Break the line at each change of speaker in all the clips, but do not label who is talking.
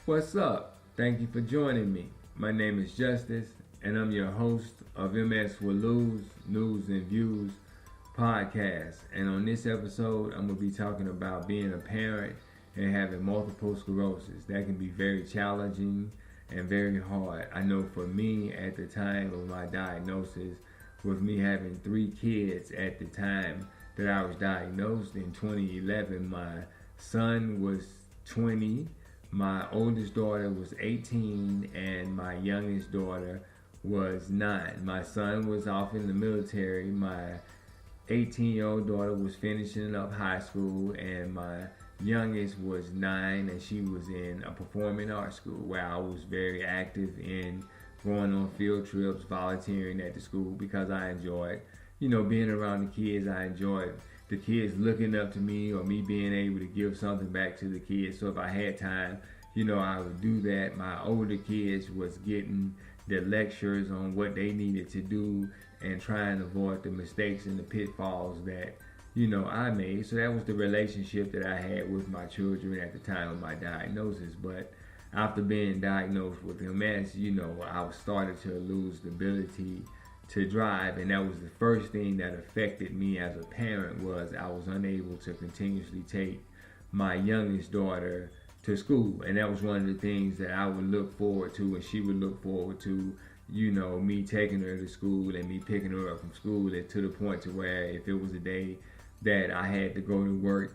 What's up? Thank you for joining me. My name is Justice, and I'm your host of MSWILLLOSE News and Views podcast. And on this episode, I'm going to be talking about being a parent and having multiple sclerosis. That can be very challenging and very hard. I know for me, at the time of my diagnosis, with me having 3 kids at the time that I was diagnosed in 2011, my son was 20. My oldest daughter was 18 and my youngest daughter was 9. My son was off in the military. My 18-year-old daughter was finishing up high school, and my youngest was 9 and she was in a performing arts school where I was very active in going on field trips, volunteering at the school because I enjoyed, being around the kids. I enjoyed the kids looking up to me or me being able to give something back to the kids. So if I had time, I would do that. My older kids was getting the lectures on what they needed to do and trying to avoid the mistakes and the pitfalls that, I made. So that was the relationship that I had with my children at the time of my diagnosis. But after being diagnosed with MS, I started to lose the ability to drive, and that was the first thing that affected me as a parent. Was I was unable to continuously take my youngest daughter to school, and that was one of the things that I would look forward to, and she would look forward to, me taking her to school and me picking her up from school, and to the point to where if it was a day that I had to go to work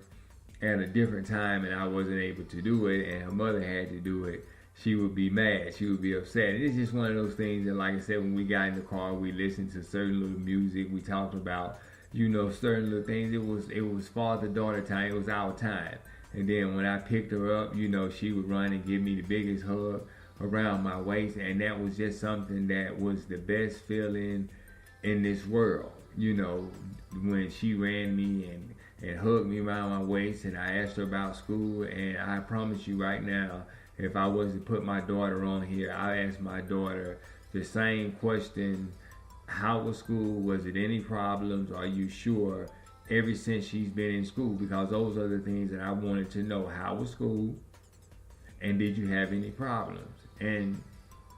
at a different time and I wasn't able to do it and her mother had to do it, she would be mad, she would be upset. And it's just one of those things that, like I said, when we got in the car, we listened to certain little music, we talked about, certain little things. It was father-daughter time, it was our time. And then when I picked her up, she would run and give me the biggest hug around my waist, and that was just something that was the best feeling in this world. When she ran me and hugged me around my waist, and I asked her about school, and I promise you right now, if I was to put my daughter on here, I asked my daughter the same question: how was school? Was it any problems? Are you sure? Ever since she's been in school, because those are the things that I wanted to know. How was school? And did you have any problems? And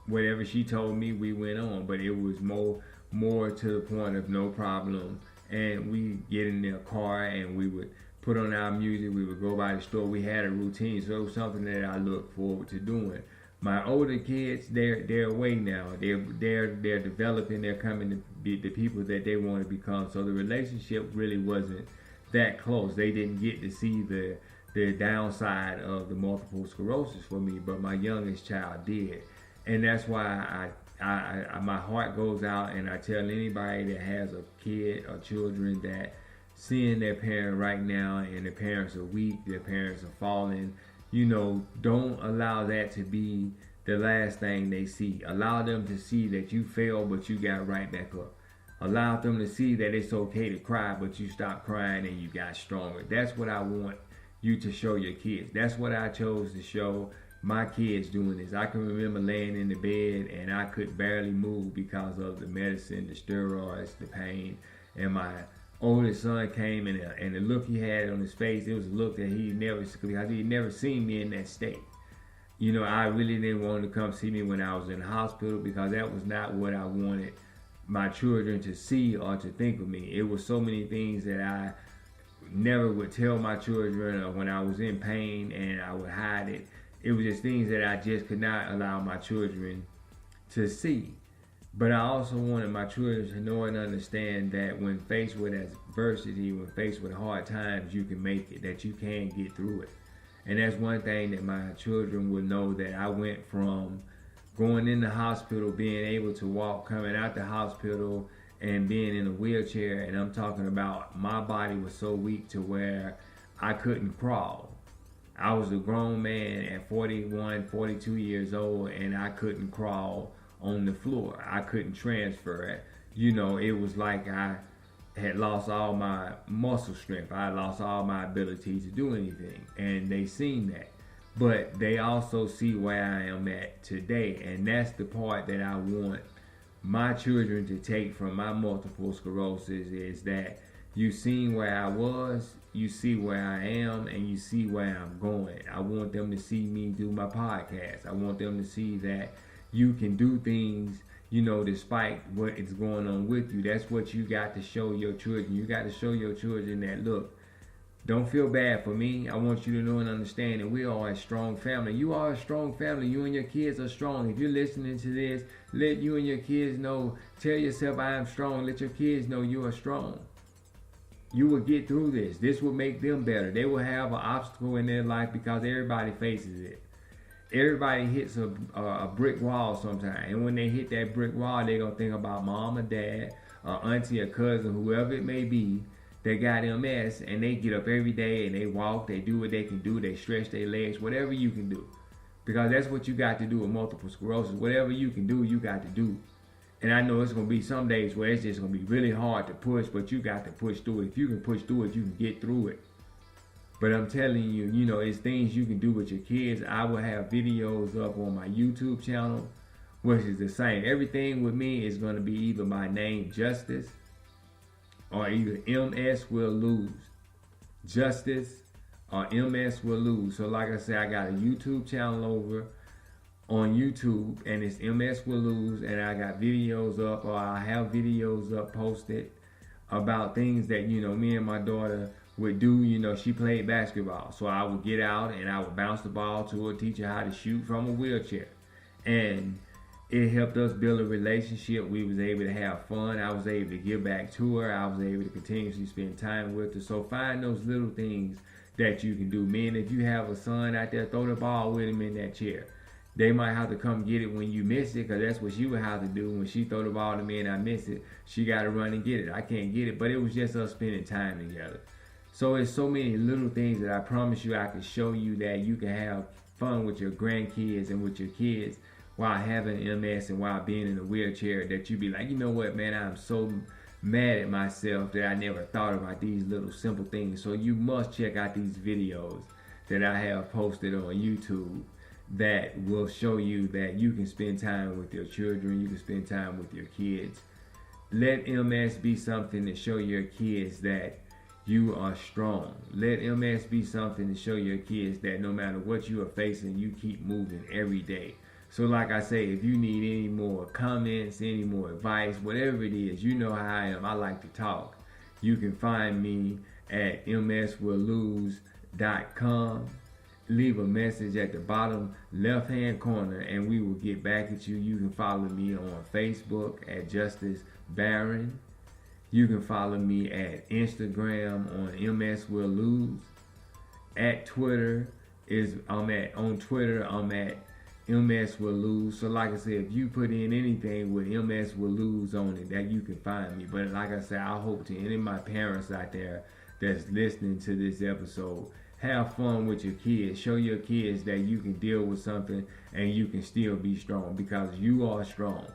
whatever she told me, we went on, but it was more to the point of no problem. And we get in their car and we would put on our music, we would go by the store. We had a routine, so it was something that I look forward to doing. My older kids, they're away now. They're developing. They're coming to be the people that they want to become. So the relationship really wasn't that close. They didn't get to see the downside of the multiple sclerosis for me, but my youngest child did, and that's why I my heart goes out, and I tell anybody that has a kid or children that seeing their parent right now and their parents are weak, their parents are falling. Don't allow that to be the last thing they see. Allow them to see that you failed, but you got right back up. Allow them to see that it's okay to cry, but you stopped crying and you got stronger. That's what I want you to show your kids. That's what I chose to show my kids doing this. I can remember laying in the bed and I could barely move because of the medicine, the steroids, the pain, and my oldest son came and the look he had on his face, it was a look that he'd never seen me in that state. I really didn't want him to come see me when I was in the hospital, because that was not what I wanted my children to see or to think of me. It was so many things that I never would tell my children, or when I was in pain and I would hide it. It was just things that I just could not allow my children to see. But I also wanted my children to know and understand that when faced with adversity, when faced with hard times, you can make it, that you can get through it. And that's one thing that my children will know, that I went from going in the hospital, being able to walk, coming out the hospital, and being in a wheelchair. And I'm talking about my body was so weak to where I couldn't crawl. I was a grown man at 41, 42 years old, and I couldn't crawl on the floor. I couldn't transfer it. It was like I had lost all my muscle strength. I had lost all my ability to do anything, and they seen that. But they also see where I am at today, and that's the part that I want my children to take from my multiple sclerosis, is that You seen where I was, you see where I am, and you see where I'm going. I want them to see me do my podcast. I want them to see that you can do things, despite what is going on with you. That's what you got to show your children. You got to show your children that, look, don't feel bad for me. I want you to know and understand that we are a strong family. You are a strong family. You and your kids are strong. If you're listening to this, let you and your kids know. Tell yourself, I am strong. Let your kids know you are strong. You will get through this. This will make them better. They will have an obstacle in their life because everybody faces it. Everybody hits a brick wall sometime. And when they hit that brick wall, they're going to think about mom or dad or auntie or cousin, whoever it may be, that got MS, and they get up every day and they walk, they do what they can do, they stretch their legs, whatever you can do. Because that's what you got to do with multiple sclerosis. Whatever you can do, you got to do. And I know it's going to be some days where it's just going to be really hard to push, but you got to push through it. If you can push through it, you can get through it. But I'm telling you, it's things you can do with your kids. I will have videos up on my YouTube channel, which is the same. Everything with me is going to be either my name, Justice, or either MS Will Lose. Justice or MS Will Lose. So like I said, I got a YouTube channel over on YouTube, and it's MS Will Lose, and I got videos up, or I have videos up posted about things that, me and my daughter would do. She played basketball. So I would get out and I would bounce the ball to her, teach her how to shoot from a wheelchair. And it helped us build a relationship. We was able to have fun. I was able to give back to her. I was able to continuously spend time with her. So find those little things that you can do. Man, if you have a son out there, throw the ball with him in that chair. They might have to come get it when you miss it, because that's what she would have to do. When she throw the ball to me and I miss it, she got to run and get it. I can't get it, but it was just us spending time together. So it's so many little things that I promise you I can show you that you can have fun with your grandkids and with your kids while having MS and while being in a wheelchair, that you be like, you know what, man, I'm so mad at myself that I never thought about these little simple things. So you must check out these videos that I have posted on YouTube that will show you that you can spend time with your children, you can spend time with your kids. Let MS be something to show your kids that you are strong. Let MS be something to show your kids that no matter what you are facing, you keep moving every day. So like I say, if you need any more comments, any more advice, whatever it is, you know how I am. I like to talk. You can find me at MSWILLLOSE.com. Leave a message at the bottom left hand corner and we will get back at you. You can follow me on Facebook at Justice Barron. You can follow me at Instagram on MS Will Lose. At Twitter I'm at MS Will Lose. So like I said, if you put in anything with MS Will Lose on it, that you can find me. But like I said, I hope to any of my parents out there that's listening to this episode, have fun with your kids. Show your kids that you can deal with something and you can still be strong, because you are strong.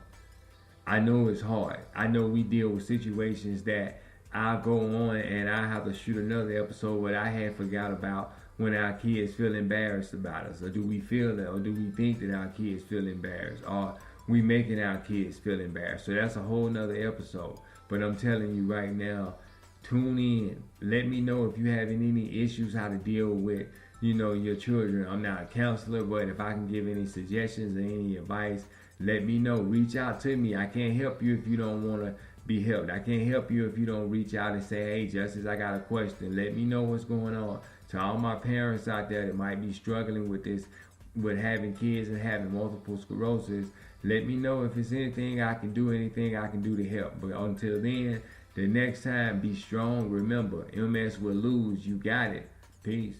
I know it's hard. I know we deal with situations that I go on and I have to shoot another episode where I had forgot about when our kids feel embarrassed about us. Or do we feel that, or do we think that our kids feel embarrassed? Or we making our kids feel embarrassed? So that's a whole nother episode. But I'm telling you right now, tune in. Let me know if you have any issues, how to deal with, your children. I'm not a counselor, but if I can give any suggestions or any advice, let me know. Reach out to me. I can't help you if you don't want to be helped. I can't help you if you don't reach out and say, hey, Justice, I got a question. Let me know what's going on. To all my parents out there that might be struggling with this, with having kids and having multiple sclerosis, let me know if there's anything I can do to help. But until then, the next time, be strong. Remember, MS will lose. You got it. Peace.